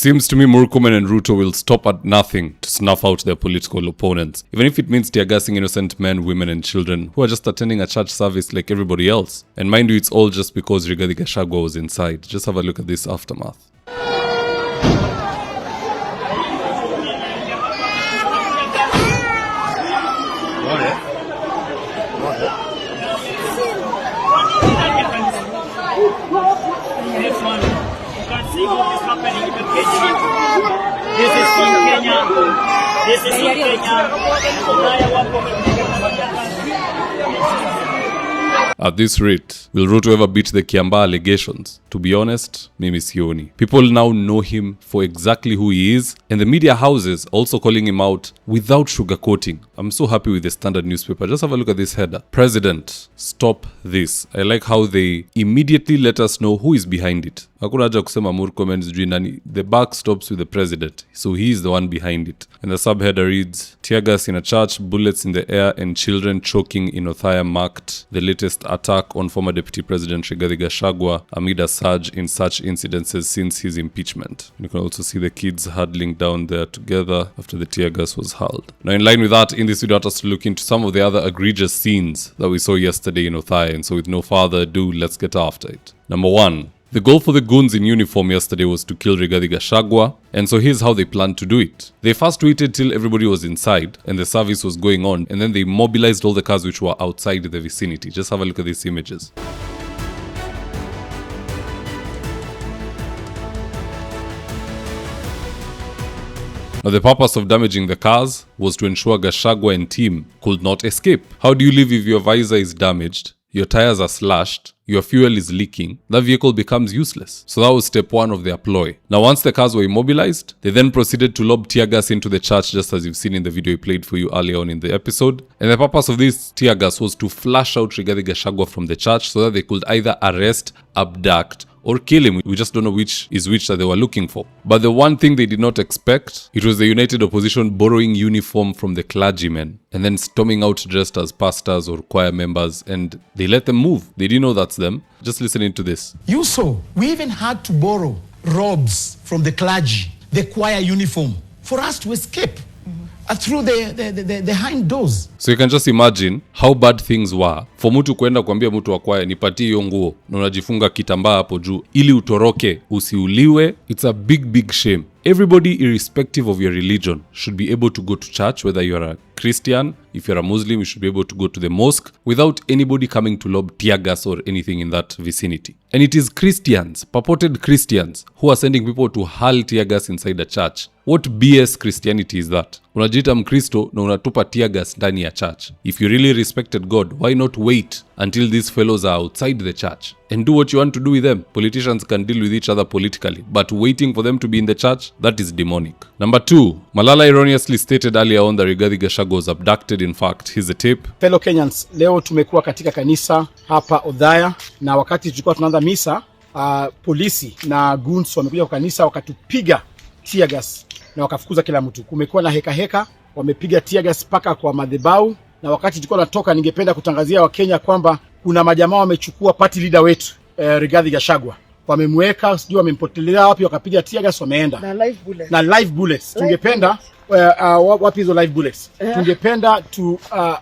seems to me Murkomen and Ruto will stop at nothing to snuff out their political opponents, even if it means tear-gassing innocent men, women and children who are just attending a church service like everybody else. And mind you, it's all just because Rigathi Gachagua was inside. Just have a look at this aftermath. This is in Kenya. This is in Kenya. At this rate, will Ruto ever beat the Kiambaa allegations? To be honest, mimi sioni. People now know him for exactly who he is, and the media houses also calling him out without sugarcoating. I'm so happy with the Standard newspaper. Just have a look at this header. President, stop this. I like how they immediately let us know who is behind it. Hakuna haja kusema Murkomen sijui nani. The buck stops with the president, so he is the one behind it. And the subheader reads, tear gas in a church, bullets in the air and children choking in Othaya marked the latest attack on former Deputy President Rigathi Gachagua amid a surge in such incidences since his impeachment. You can also see the kids huddling down there together after the tear gas was hurled. Now, in line with that, in this video, I want us to look into some of the other egregious scenes that we saw yesterday in Othaya. And so with no further ado, let's get after it. Number 1. The goal for the goons in uniform yesterday was to kill Rigathi Gachagua, and so here's how they planned to do it. They first waited till everybody was inside and the service was going on, and then they mobilized all the cars which were outside the vicinity. Just have a look at these images. Now, the purpose of damaging the cars was to ensure Gachagua and team could not escape. How do you live if your visor is damaged, your tires are slashed, your fuel is leaking? That vehicle becomes useless. So that was step 1 of their ploy. Now, once the cars were immobilized, they then proceeded to lob tear gas into the church, just as you've seen in the video I played for you earlier on in the episode. And the purpose of this tear gas was to flush out Rigathi Gachagua from the church so that they could either arrest, abduct, or kill him. We just don't know which is which that they were looking for. But the one thing they did not expect, it was the United Opposition borrowing uniform from the clergymen and then storming out dressed as pastors or choir members, and they let them move. They didn't know that's them. Just listen into this. You saw, we even had to borrow robes from the clergy, the choir uniform, for us to escape through the hind doors. So you can just imagine how bad things were for mtu kwenda kuambia mtu wa kwaya nipatie hiyo nguo na unajifunga kitambaa hapo juu ili utoroke usiuliwe. It's a big shame. Everybody, irrespective of your religion, should be able to go to church, whether you're a Christian, if you're a Muslim, you should be able to go to the mosque without anybody coming to lob tear gas or anything in that vicinity. And it is Christians, purported Christians, who are sending people to hurl tear gas inside the church. What BS Christianity is that? Unajiita Mkristo na unatupa tear gas ndani ya church. If you really respected God, why not wait until these fellows are outside the church and do what you want to do with them? Politicians can deal with each other politically, but waiting for them to be in the church, that is demonic. Number 2, Malala erroneously stated earlier on that Rigathi Gachagua was abducted. In fact, here's the tape. Fellow Kenyans, leo tumekuwa katika kanisa hapa Othaya, na wakati tulikuwa tunaanza misa, polisi na goons wamekuja kwa kanisa wakatupiga tear gas na wakafukuza kila mtu. Kumekuwa na heka, wamepiga tear gas paka kwa madhabahu, na wakati tulikuwa tunatoka, ningependa kutangazia Wakenya kwamba kuna majamaa wamechukua party leader wetu Rigathi Gachagua. Wamemweka, sijui wamempotelea wapi, wakapiga tear gas wameenda. Na live bullets. Tungependa wapi hizo live bullets? Tungependa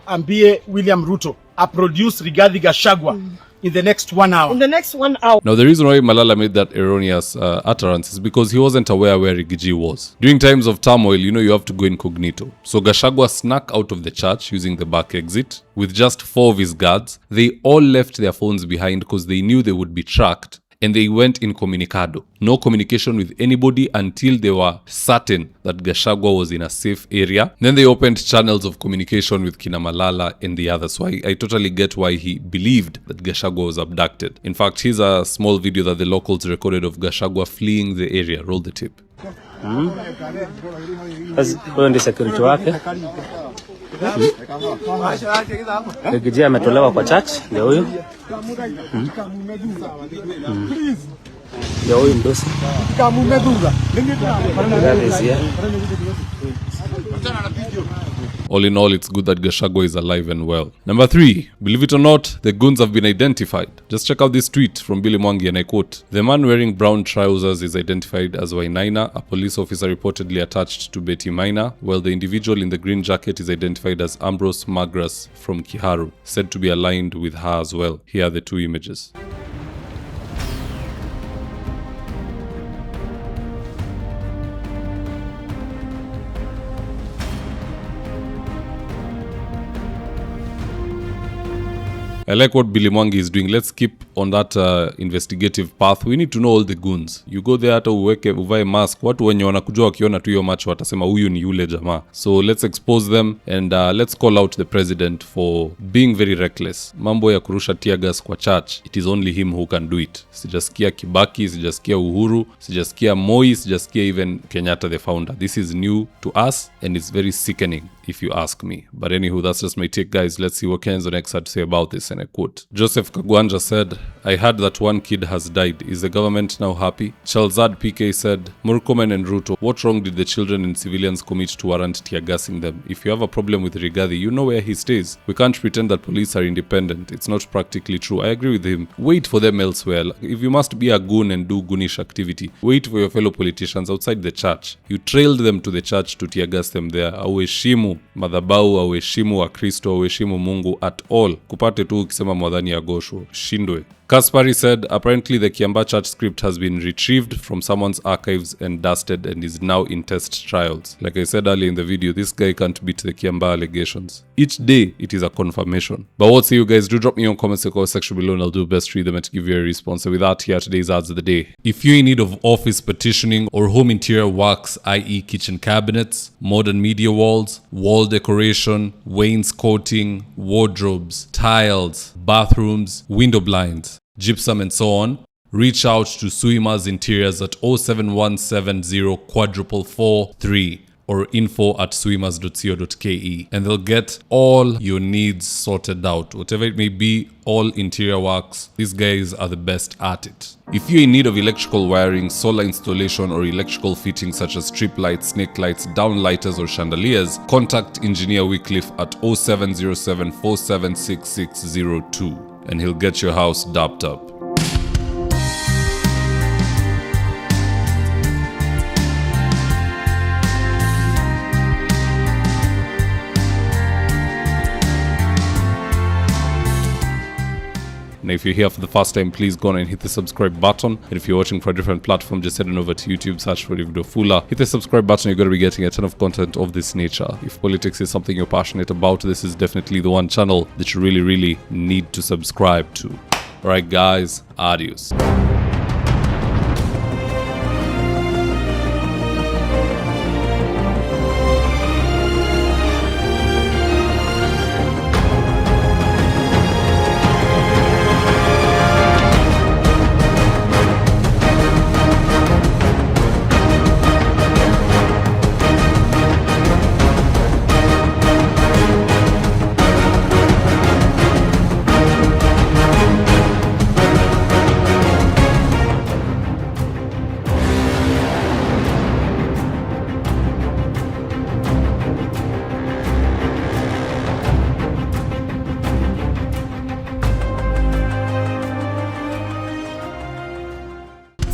ambie William Ruto produce Rigathi Gachagua in the next 1 hour. Now, the reason why Malala made that erroneous utterance is because he wasn't aware where Rigathi was. During times of turmoil, you have to go incognito. So Gachagua snuck out of the church using the back exit with just 4 of his guards. They all left their phones behind because they knew they would be tracked, and they went incommunicado. No communication with anybody until they were certain that Gachagua was in a safe area. Then they opened channels of communication with Kina Malala and the others. So I totally get why he believed that Gachagua was abducted. In fact, here's a small video that the locals recorded of Gachagua fleeing the area. Roll the tape. Huyo ndiye security wake. Rigathi ametolewa kwa church, ndio huyo. Ndio huyo mdosi. All in all, it's good that Gachagua is alive and well. Number 3, believe it or not, the goons have been identified. Just check out this tweet from Billy Mwangi, and I quote, "The man wearing brown trousers is identified as Wainaina, a police officer reportedly attached to Betty Maina, while the individual in the green jacket is identified as Ambrose Magras from Kiharu, said to be aligned with her as well." Here are the 2 images. I like what Billy Mwangi is doing. Let's keep on that investigative path. We need to know all the goons. You go there hata uvae mask. Watu wenye wanakujua wakiona tu hiyo macho watasema huyu ni yule jamaa. So let's expose them and let's call out the president for being very reckless. Mambo ya kurusha tear gas kwa church, it is only him who can do it. Sijasikia Kibaki, sijasikia Uhuru, sijasikia Moi, sijasikia even Kenyatta the founder. This is new to us and it's very sickening if you ask me. But anywho, that's just my take, guys. Let's see what Kenzo next had to say about this. And I quote, Joseph Kagwanja said, "I heard that one kid has died. Is the government now happy?" Chalzad PK said, "Murkomen and Ruto, what wrong did the children and civilians commit to warrant tear gassing them? If you have a problem with Rigathi, you know where he stays. We can't pretend that police are independent. It's not practically true." I agree with him. Wait for them elsewhere. If you must be a goon and do goonish activity, wait for your fellow politicians outside the church. You trailed them to the church to tear gas them there. Auheshimu madhabahu, auheshimu wa Kristo, auheshimu Mungu at all. Kupate tu ukisema mwadhani ya gosho, shindwe. Kaspari said, "Apparently the Kiambaa church script has been retrieved from someone's archives and dusted and is now in test trials." Like I said earlier in the video, this guy can't beat the Kiambaa allegations. Each day, it is a confirmation. But what say you guys? Do drop me your comments in the comment section below and I'll do best to read them and to give you a response. So with that, here are today's ads of the day. If you're in need of office petitioning or home interior works, i.e. kitchen cabinets, modern media walls, wall decoration, wainscoting, wardrobes, tiles, bathrooms, window blinds, gypsum and so on, reach out to Suima's Interiors at 07170 443 or info@suimas.co.ke and they'll get all your needs sorted out. Whatever it may be, all interior works, these guys are the best at it. If you're in need of electrical wiring, solar installation or electrical fittings such as strip lights, snake lights, downlighters or chandeliers, contact Engineer Wycliffe at 0707 476602 and he'll get your house dapped up. And if you're here for the first time, please go on and hit the subscribe button. And if you're watching for a different platform, just head on over to YouTube, search for Outrage. Hit the subscribe button, you're going to be getting a ton of content of this nature. If politics is something you're passionate about, this is definitely the one channel that you really, really need to subscribe to. Alright guys, adios.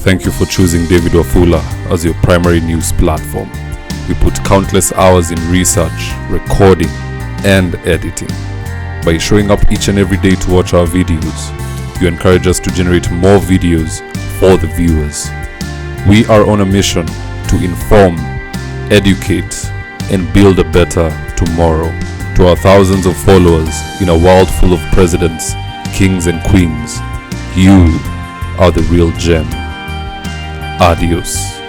Thank you for choosing Outrage as your primary news platform. We put countless hours in research, recording, and editing. By showing up each and every day to watch our videos, you encourage us to generate more videos for the viewers. We are on a mission to inform, educate, and build a better tomorrow. To our thousands of followers in a world full of presidents, kings, and queens, you are the real gem. Adios.